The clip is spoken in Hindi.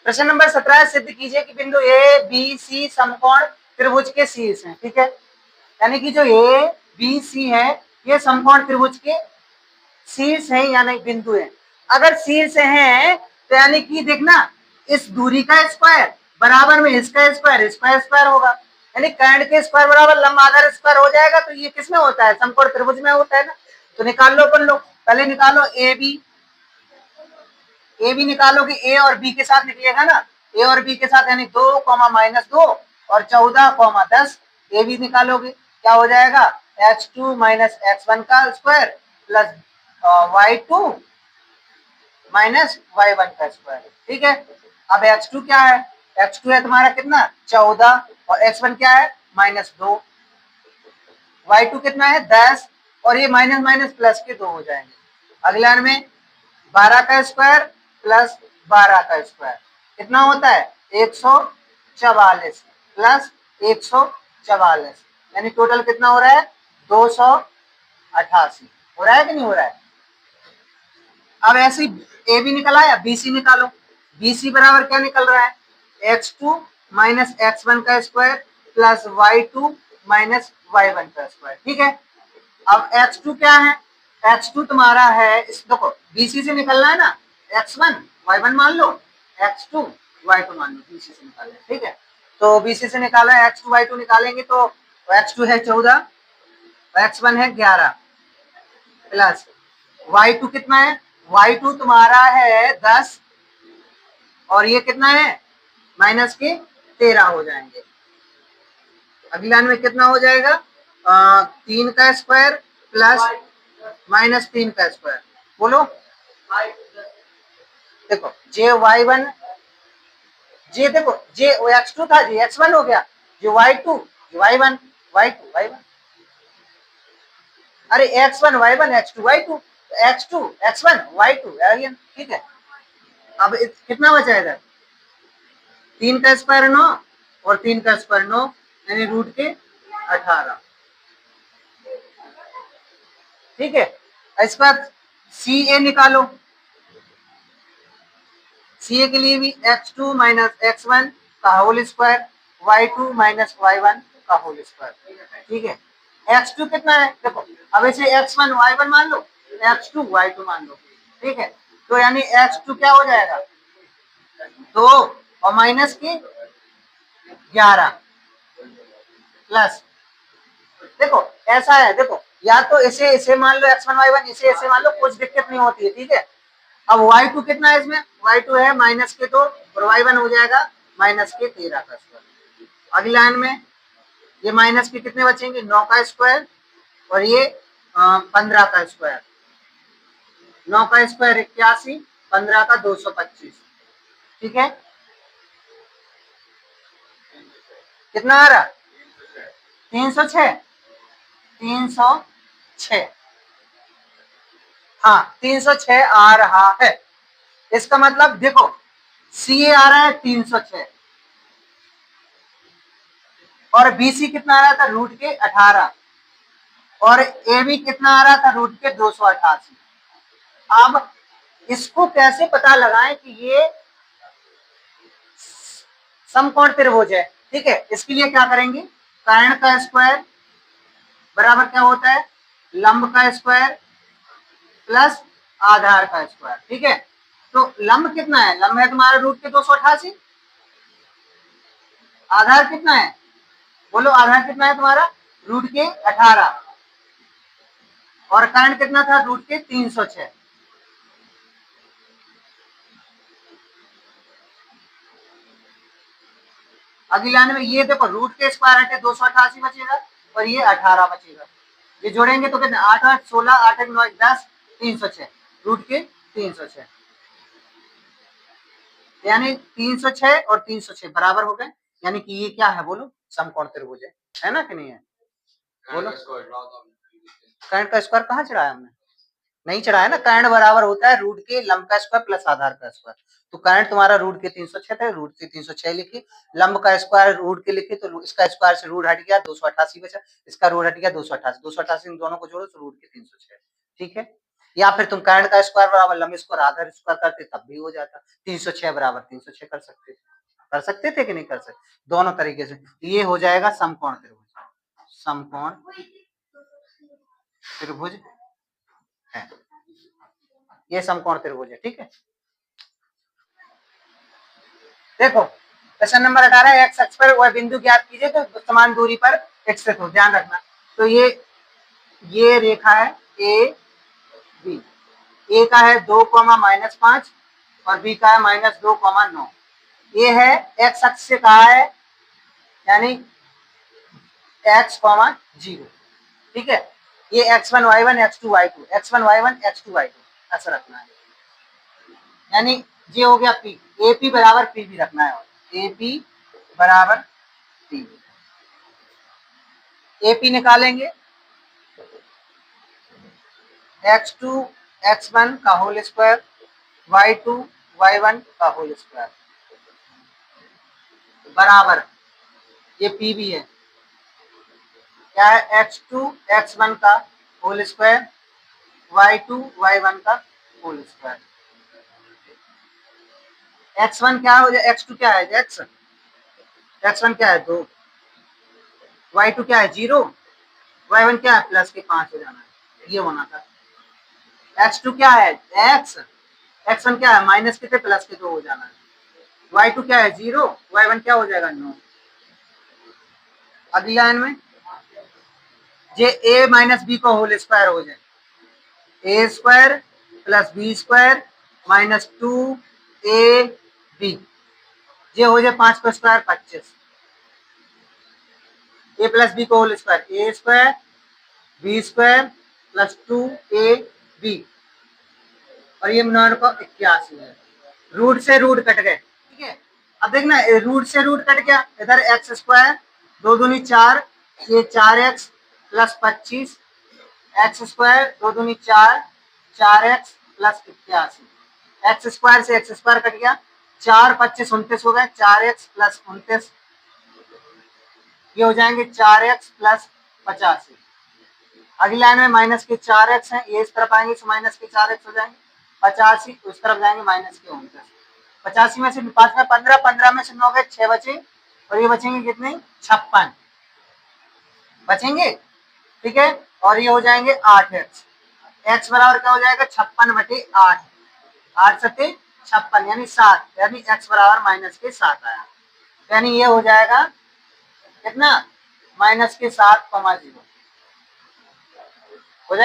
प्रश्न नंबर 17 सिद्ध कीजिए कि बिंदु ए बी सी समकोण त्रिभुज के शीर्ष हैं। ठीक है, यानी कि जो ए बी सी है ये समकोण त्रिभुज के शीर्ष है यानी बिंदु है। अगर शीर्ष है तो यानी कि देखना इस दूरी का स्क्वायर बराबर में इसका स्क्वायर, स्क्वायर स्क्वायर होगा, यानी कर्ण के स्क्वायर बराबर लंब आधार स्क्वायर हो जाएगा। तो ये किसमें होता है? समकोण त्रिभुज में होता है ना। तो निकाल लो अपन लोग, पहले निकालो ए बी निकालोगे, ए और बी के साथ निकलेगा ना, ए और बी के साथ यानी 2, -2 और 14, 10 ए बी निकालोगे, क्या हो जाएगा? h2 - x1 का स्क्वायर प्लस y2 - y1 का स्क्वायर। ठीक है, अब x2 क्या है? x2 है तुम्हारा कितना? 14 और x1 क्या है? -2, y2 कितना है? 10 और ये माइनस माइनस प्लस के 2 हो जाएंगे। अगले लाइन में 12 का स्क्वायर प्लस 12 का स्क्वायर कितना होता है? 144 प्लस 144 यानी टोटल कितना हो रहा है? 288 हो रहा है कि नहीं हो रहा है? अब ऐसे ए बी निकल आया, बी सी निकालो, बी सी बराबर क्या निकल रहा है? x2 - x1 का स्क्वायर प्लस y2 - y1 का स्क्वायर। ठीक है, अब x2 क्या है? x2 तुम्हारा है, इस देखो BC से निकलना है ना, x1 y1 मान लो, x2 y2 मान लो, BC से निकालना है। ठीक है, तो BC से निकाला है, x2 y2 निकालेंगे तो x2 है 14, x1 है 11 प्लस y2 कितना है? y2 तुम्हारा है 10 और ये कितना है? माइनस के 13 हो जाएंगे। अगली लाइन में कितना हो जाएगा? 3 का स्क्वायर प्लस -3 का स्क्वायर, बोलो। देखो jy1 जे देखो जे x2 था, जे x1 हो गया, जो y2 y1 y2 y1, अरे x1 y1 x2 y2 x2 x1 y2 y1। ठीक है, अब कितना बचा इधर? 3 का स्क्वायर 9 और 3 का स्क्वायर 9 यानी रूट के 18। ठीक है, इसके बाद सी ए निकालो, सी ए के लिए भी x2 - x1 का होल स्क्वायर y2 - y1 का होल स्क्वायर। ठीक है, x2 कितना है? देखो अब इसे x1 y1 मान लो, x2 y2 मान लो। ठीक है, तो यानी x2 क्या हो जाएगा? 2 और माइनस के 11 प्लस, देखो ऐसा है, देखो या तो इसे मान लो x1 y1, इसे मान लो, कुछ दिक्कत नहीं होती है। ठीक है, अब y2 कितना है इसमें? y2 है -2 और y1 हो जाएगा -13 का स्क्वायर। अगली लाइन में ये माइनस के कितने बचेंगे? 9 का स्क्वायर और ये 15 का स्क्वायर, 9 का स्क्वायर 81, 15 का 225। ठीक है, कितना आ रहा? 306, 306, हाँ 306 आ रहा है। इसका मतलब देखो सी ए आ रहा है 306 और बीसी कितना आ रहा था? रूट के 18 और ए बी कितना आ रहा था? रूट के 288। अब इसको कैसे पता लगाएं कि ये समकोण त्रिभुज है? ठीक है, इसके लिए क्या करेंगे? कर्ण का स्क्वायर बराबर क्या होता है? लंब का स्क्वायर प्लस आधार का स्क्वायर। ठीक है, तो लंब कितना है? लंब है तुम्हारा रूट के 288, आधार कितना है? बोलो आधार कितना है तुम्हारा? रूट के 18 और कर्ण कितना था? रूट के 306। अगली लाइन में ये देखो रूट के स्क्वायर हटे 288 बचेगा और ये 18 बचेगा, ये जोड़ेंगे तो कितना? 8 8 16 8 1 9 10 306, रूट के 306 यानी 306 और 306 बराबर हो गए, यानी कि ये क्या है? बोलो समकोण त्रिभुज है ना कि नहीं है? बोलो कर्ण का स्क्वायर कहाँ चढ़ाया हमने? नहीं चढ़ाया ना। कर्ण बराबर होता है रूट के लंब का स्क्वायर प्लस आधार का स्क्वायर। तो कर्ण तुम्हारा रूट के 306 थे, रूट के 306 लिखी, लंब का स्क्वायर रूट के लिखी तो इसका स्क्वायर से रूट हट गया 288 बचा, इसका रूट हट गया 288, 288 इन दोनों को जोड़ो तो रूट के 306। ठीक है, या फिर तुम करंट का स्क्वायर बराबर लंब स्क्वायर आधा स्क्वायर करते तब भी हो जाता। 306 बराबर 306 कर सकते थे कि नहीं कर सकते, दोनों तरीके से। ये हो जाएगा समकोण त्रिभुज, समकोण त्रिभुज है, ये समकोण त्रिभुज है। ठीक है, देखो प्रश्न नंबर 18, एक्स अक्ष पर वह बिंदु ज्ञात कीजिए तो समान दूरी पर स्थित हो, ध्यान रखना। तो ये रेखा है ए बी, ए का है 2,-5 और बी का है -2,9। ये है एक्स अक्ष से कहा है यानी x,0। ठीक है, ये x1 y1 x2 y2, x1 y1 x2 y2 ऐसा रखना है। यानी ये हो गया P, AP बराबर P भी रखना है, AP बराबर P। AP निकालेंगे x2 x1 का होल स्क्वायर y2 y1 का होल स्क्वायर बराबर, ये P भी है, क्या है x2 x1 का होल स्क्वायर y2 y1 का होल स्क्वायर। x1 क्या हो जाए, x2 क्या है x1 क्या है 2, y2 क्या है 0, y1 क्या है प्लस के 5 हो जाना है, ये होना था। x2 क्या है x1 क्या है माइनस के प्लस के 2 हो जाना है, y2 क्या है 0, y1 क्या हो जाएगा 9। अगली लाइन में ये a माइनस बी का होल स्क्वायर हो जाए, A square plus B square minus 2ab, ये हो जाए 5 का स्क्वायर 25, ए प्लस बी का whole square A square B square plus 2ab और ये 9 को 81 है। रूट से रूट कट गए। ठीक है, अब देखना रूट से रूट कट गया, इधर एक्स स्क्वायर 2 दूनी 4, ये 4x प्लस 25 एक्स स्क्वायर 2 दूनी 4, 4x प्लस 81, एक्स स्क्वायर से एक्स स्क्वायर कट गया, 4 25 29 हो गए, 4x प्लस 29, ये हो जाएंगे 4x प्लस 85। अगली लाइन में माइनस के 4x है, ये इस तरफ आएंगे तो माइनस के 4x हो जाएंगे, 85 उस तरफ जाएंगे माइनस के 29, 85 में से 5 में 15, 15 में से 9 गए 6 बचे और ये बचेंगे कितने 56 बचेंगे। ठीक है, और ये हो जाएंगे 8x, x बराबर क्या हो जाएगा 56/8, 8 सत्ते 56 यानी 7, यानी x बराबर माइनस के 7 आया, यानी ये हो जाएगा कितना -7,0।